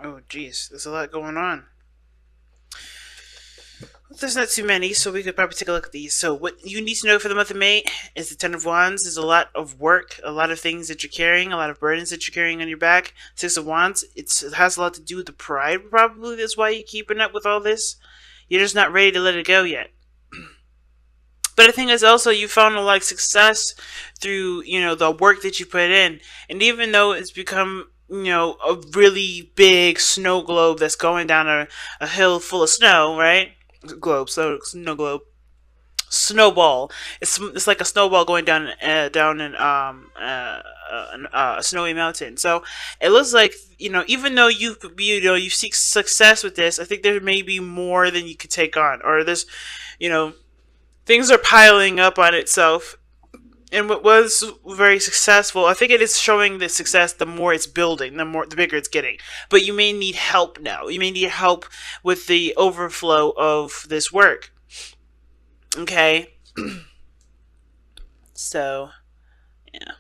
Oh, geez, there's a lot going on. There's not too many, so we could probably take a look at these. So, what you need to know for the month of May is the Ten of Wands is a lot of work, a lot of things that you're carrying, a lot of burdens that you're carrying on your back. Six of Wands, it has a lot to do with the pride, probably. That's why you're keeping up with all this. You're just not ready to let it go yet. But the thing is also you found a lot of success through, the work that you put in. And even though it's become, a really big snow globe that's going down a hill full of snow, right? Globe, so snow globe. Snowball. It's like a snowball going down in a snowy mountain. So it looks like even though you seek success with this, I think there may be more than you could take on, or there's you know things are piling up on itself. And what was very successful, I think it is showing the success. The more it's building, the bigger it's getting. But you may need help now. You may need help with the overflow of this work. Okay, so yeah,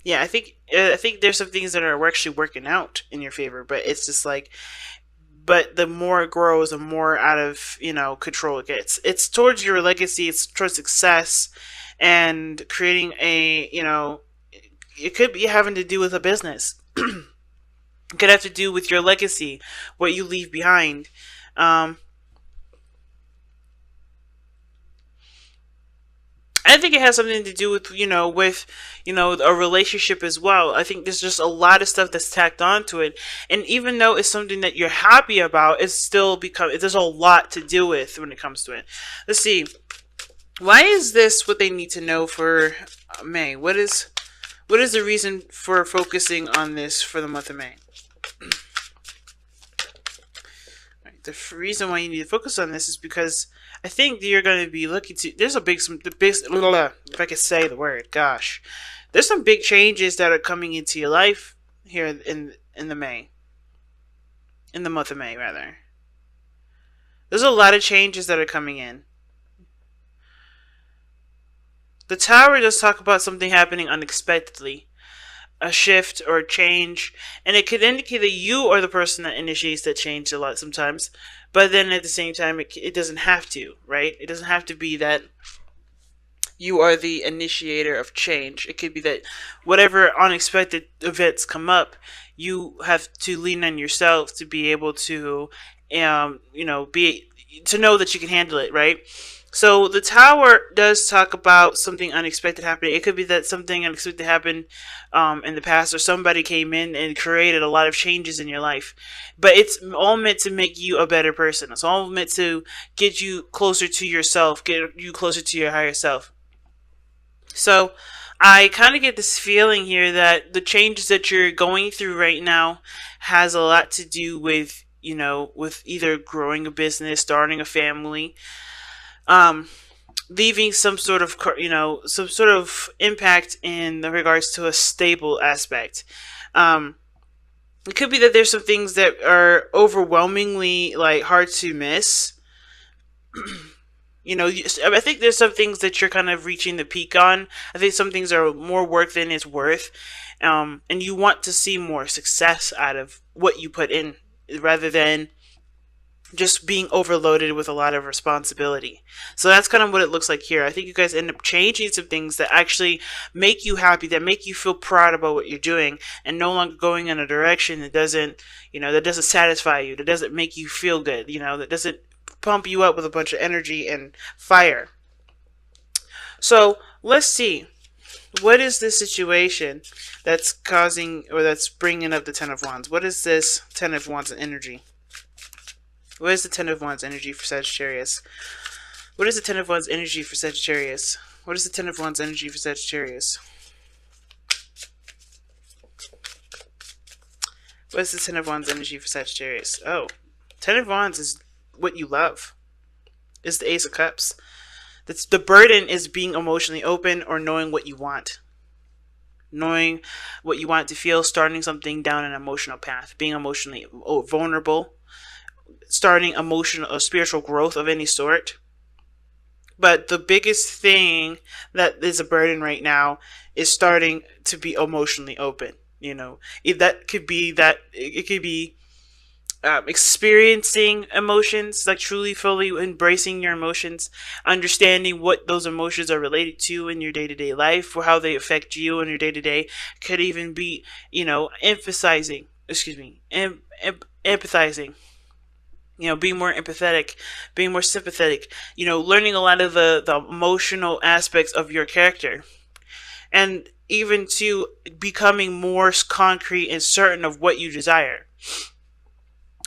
yeah. I think there's some things that are actually working out in your favor, but it's just like, but the more it grows, the more out of control it gets. It's towards your legacy. It's towards success and creating it could be having to do with a business. It could have to do with your legacy, what you leave behind. Um, I think it has something to do with a relationship as well. I think there's just a lot of stuff that's tacked onto it, and even though it's something that you're happy about, it's still become there's a lot to deal with when it comes to it. Let's see. Why is this what they need to know for May? What is the reason for focusing on this for the month of May? Right, the reason why you need to focus on this is because I think you're going to be looking to. There's a big, some the big. If I could say the word, gosh, there's some big changes that are coming into your life here in the month of May, rather. There's a lot of changes that are coming in. The Tower does talk about something happening unexpectedly, a shift or a change, and it could indicate that you are the person that initiates that change a lot sometimes. But then at the same time, it doesn't have to, right? It doesn't have to be that you are the initiator of change. It could be that whatever unexpected events come up, you have to lean on yourself to be able to, be to know that you can handle it, right? So the tower does talk about something unexpected happening. It could be that something unexpected happened in the past, or somebody came in and created a lot of changes in your life. But it's all meant to make you a better person. It's all meant to get you closer to yourself, get you closer to your higher self. So I kind of get this feeling here that the changes that you're going through right now has a lot to do with with either growing a business, starting a family, um, leaving some sort of impact in the regards to a stable aspect. Um, it could be that there's some things that are overwhelmingly like hard to miss. I think there's some things that you're kind of reaching the peak on. I think some things are more work than it's worth, and you want to see more success out of what you put in, rather than just being overloaded with a lot of responsibility. So that's kind of what it looks like here. I think you guys end up changing some things that actually make you happy, that make you feel proud about what you're doing, and no longer going in a direction that doesn't satisfy you, that doesn't make you feel good, that doesn't pump you up with a bunch of energy and fire. So let's see. What is this situation that's causing, or that's bringing up the Ten of Wands? What is this Ten of Wands energy? What is the Ten of Wands energy for Sagittarius? What is the Ten of Wands energy for Sagittarius? What is the Ten of Wands energy for Sagittarius? What is the Ten of Wands energy for Sagittarius? Oh, Ten of Wands is what you love. Is the Ace of Cups. The burden is being emotionally open, or knowing what you want. Knowing what you want to feel, starting something down an emotional path, being emotionally vulnerable, starting emotional or spiritual growth of any sort. But the biggest thing that is a burden right now is starting to be emotionally open. If that could be that, it could be experiencing emotions, like truly fully embracing your emotions, understanding what those emotions are related to in your day-to-day life, or how they affect you in your day-to-day. Could even be, emphasizing, excuse me, empathizing, being more empathetic, being more sympathetic, learning a lot of the emotional aspects of your character, and even to becoming more concrete and certain of what you desire,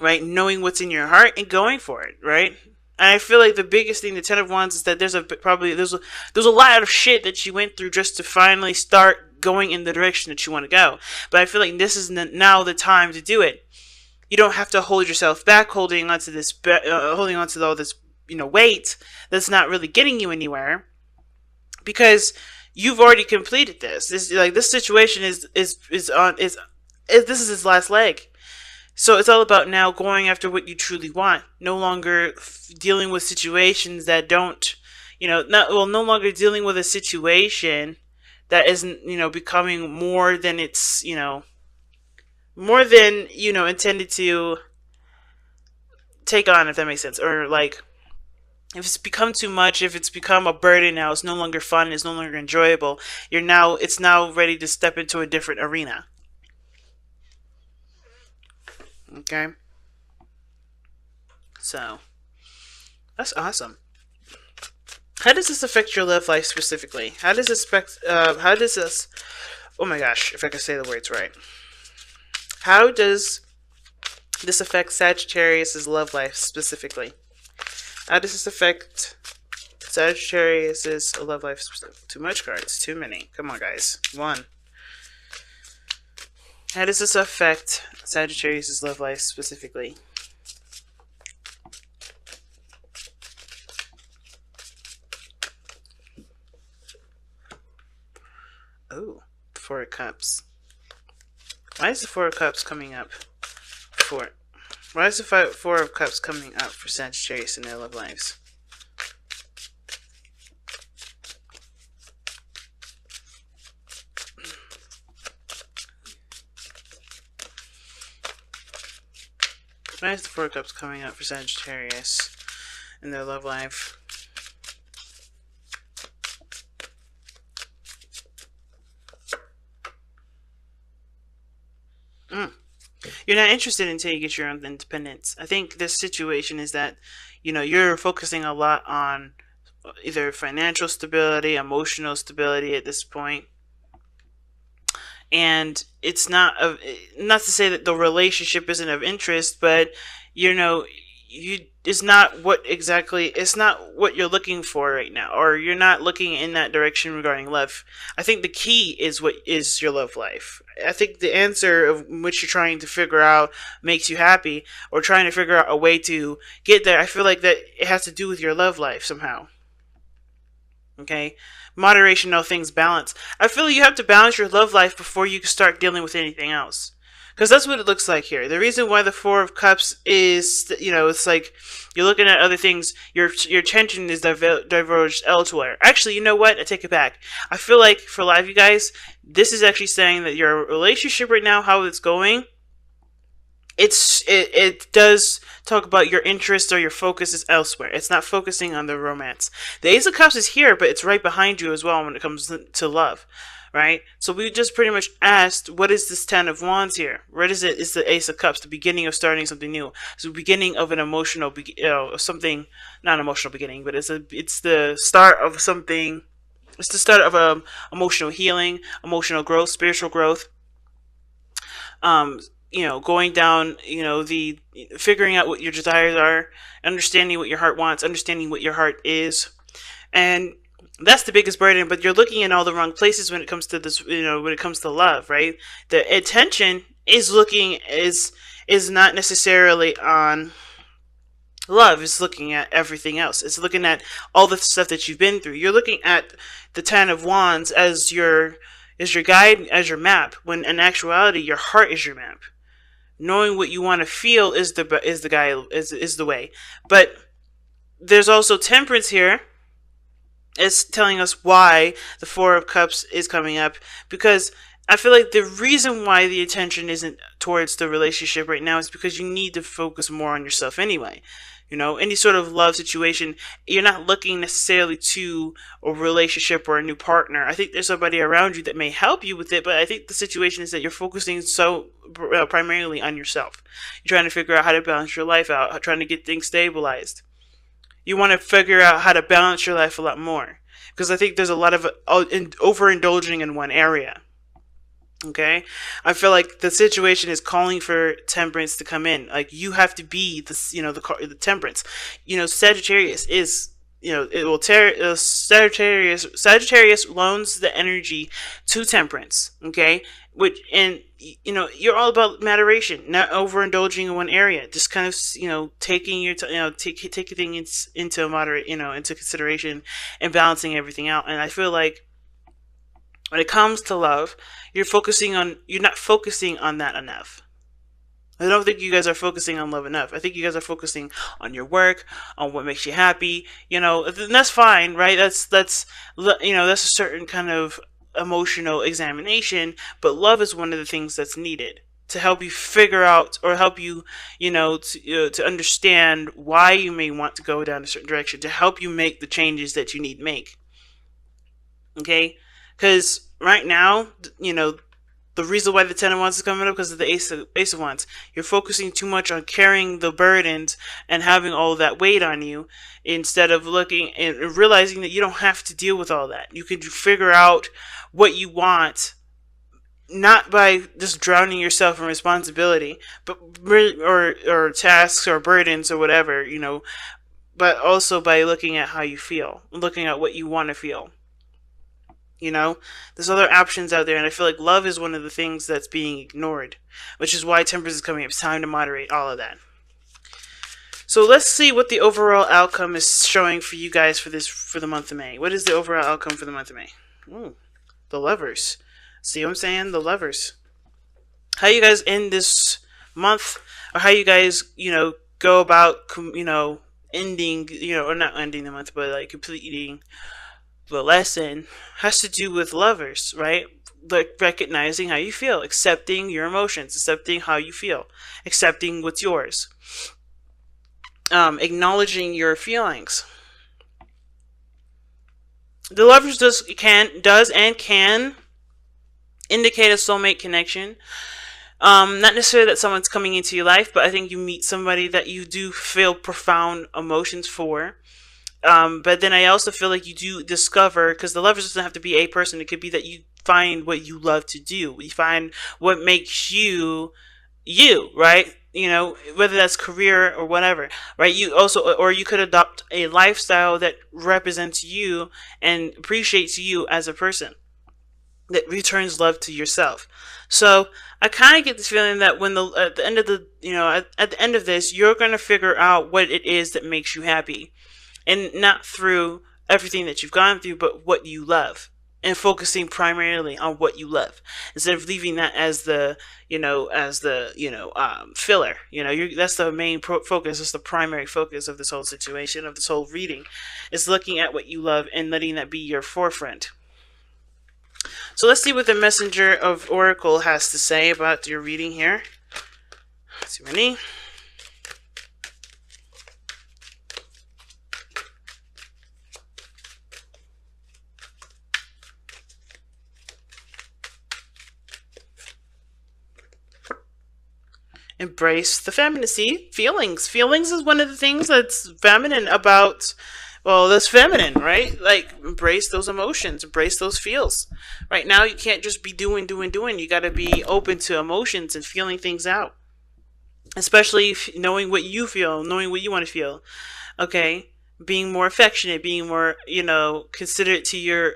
right? Knowing what's in your heart and going for it, right? And I feel like the biggest thing, the Ten of Wands, is that there's a lot of shit that you went through just to finally start going in the direction that you want to go. But I feel like this is now the time to do it. You don't have to hold yourself back, holding onto all this, weight that's not really getting you anywhere, because you've already completed this. This situation this is its last leg. So it's all about now going after what you truly want. No longer dealing with situations that don't, no longer dealing with a situation that isn't, becoming more than it's, more than, intended to take on, if that makes sense. Or like, if it's become too much, if it's become a burden now, it's no longer fun, it's no longer enjoyable. It's now ready to step into a different arena. Okay? So, that's awesome. How does this affect your love life specifically? How does this, oh my gosh, if I can say the words right. How does this affect Sagittarius' love life specifically? How does this affect Sagittarius' love life? Too much cards. Too many. Come on, guys. One. How does this affect Sagittarius' love life specifically? Oh, Four of Cups. Why is the Four of Cups coming up? Why is the Four of Cups coming up for Sagittarius in their love lives? Why is the Four of Cups coming up for Sagittarius in their love life? You're not interested until you get your own independence. I think this situation is that, you're focusing a lot on either financial stability, emotional stability at this point. And it's not to say that the relationship isn't of interest, but it's not what you're looking for right now, or you're not looking in that direction regarding love. I think the key is what is your love life. I think the answer of which you're trying to figure out makes you happy, or trying to figure out a way to get there. I feel like that it has to do with your love life somehow. Okay? Moderation, all things balance. I feel you have to balance your love life before you can start dealing with anything else. Because that's what it looks like here. The reason why the Four of Cups is, it's like you're looking at other things. Your attention is diverged elsewhere. Actually, you know what? I take it back. I feel like for a lot of you guys, this is actually saying that your relationship right now, how it's going, it does talk about your interest or your focus is elsewhere. It's not focusing on the romance. The Ace of Cups is here, but it's right behind you as well when it comes to love. Right? So we just pretty much asked, what is this Ten of Wands here? What is it? It's the Ace of Cups, the beginning of starting something new. It's the beginning of an emotional, something, not an emotional beginning, but it's the start of something. It's the start of emotional healing, emotional growth, spiritual growth. Going down, the figuring out what your desires are, understanding what your heart wants, understanding what your heart is, and that's the biggest burden. But you're looking in all the wrong places when it comes to this, when it comes to love, right? The attention is not necessarily on love. It's looking at everything else. It's looking at all the stuff that you've been through. You're looking at the Ten of Wands as your guide, as your map, when in actuality your heart is your map. Knowing what you want to feel is the way. But there's also Temperance here. It's telling us why the Four of Cups is coming up, because I feel like the reason why the attention isn't towards the relationship right now is because you need to focus more on yourself anyway. You know, any sort of love situation, you're not looking necessarily to a relationship or a new partner. I think there's somebody around you that may help you with it, but I think the situation is that you're focusing so primarily on yourself. You're trying to figure out how to balance your life out, trying to get things stabilized. You want to figure out how to balance your life a lot more, because I think there's a lot of overindulging in one area. Okay, I feel like the situation is calling for temperance to come in. Like, you have to be the, you know, the temperance. You know, Sagittarius is, you know, it will Sagittarius loans the energy to temperance. Okay, which, and you know, you're all about moderation, not overindulging in one area. Just kind of, you know, taking your taking things into moderate, you know, into consideration, and balancing everything out. And I feel like when it comes to love, you're not focusing on that enough. I don't think you guys are focusing on love enough. I think you guys are focusing on your work, on what makes you happy. You know, and that's fine, right? That's you know, that's a certain kind of emotional examination. But love is one of the things that's needed to help you figure out, or help you, you know, to understand why you may want to go down a certain direction, to help you make the changes that you need to make. Okay, because right now, you know, the reason why the Ten of Wands is coming up, because of the Ace of Wands. You're focusing too much on carrying the burdens and having all of that weight on you, instead of looking and realizing that you don't have to deal with all that. You can figure out what you want, not by just drowning yourself in responsibility, but or tasks or burdens or whatever, you know, but also by looking at how you feel, looking at what you want to feel. You know, there's other options out there, and I feel like love is one of the things that's being ignored, which is why temperance is coming up. It's time to moderate all of that. So let's see what the overall outcome is showing for you guys for the month of May. What is the overall outcome for the month of May? Ooh, the Lovers. See what I'm saying? The Lovers. How you guys end this month, or how you guys, you know, go about, you know, ending, you know, or not ending the month, but like completing the lesson, has to do with lovers, right? Like recognizing how you feel, accepting your emotions, accepting how you feel, accepting what's yours, acknowledging your feelings. The Lovers does and can indicate a soulmate connection. Not necessarily that someone's coming into your life, but I think you meet somebody that you do feel profound emotions for. But then I also feel like you do discover, because the Lovers doesn't have to be a person. It could be that you find what you love to do. You find what makes you, right? You know, whether that's career or whatever, right? You also, or you could adopt a lifestyle that represents you and appreciates you as a person, that returns love to yourself. So I kind of get this feeling that when at the end of the, you know, at the end of this, you're going to figure out what it is that makes you happy. And not through everything that you've gone through, but what you love, and focusing primarily on what you love, instead of leaving that as the, you know, filler. You know, that's the main focus. It's the primary focus of this whole situation, of this whole reading, is looking at what you love and letting that be your forefront. So let's see what the Messenger of Oracle has to say about your reading here. Let's see, Renee. Embrace the femininity. Feelings is one of the things that's feminine about, well, that's feminine, right? Like, embrace those emotions, embrace those feels. Right now, you can't just be doing. You got to be open to emotions and feeling things out, especially knowing what you feel, knowing what you want to feel. Okay, being more affectionate, being more, you know, considerate to your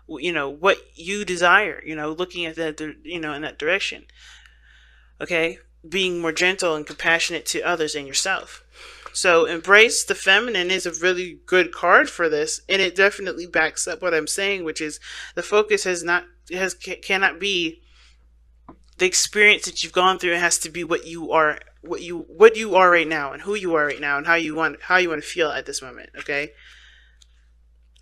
you know, what you desire. You know, looking at that, you know, in that direction. Okay, being more gentle and compassionate to others and yourself. So embrace the feminine is a really good card for this, and it definitely backs up what I'm saying, which is the focus cannot be the experience that you've gone through. It has to be what you are right now, and who you are right now, and how you want to feel at this moment. Okay.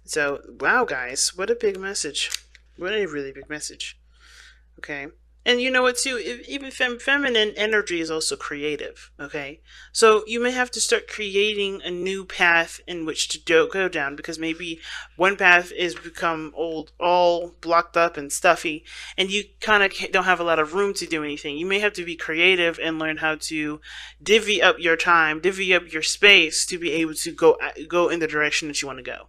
So wow, guys, what a big message! What a really big message. Okay. And you know what, too? Even feminine energy is also creative. Okay. So you may have to start creating a new path in which to go down, because maybe one path is become old, all blocked up and stuffy, and you kind of don't have a lot of room to do anything. You may have to be creative and learn how to divvy up your time, divvy up your space to be able to go in the direction that you want to go.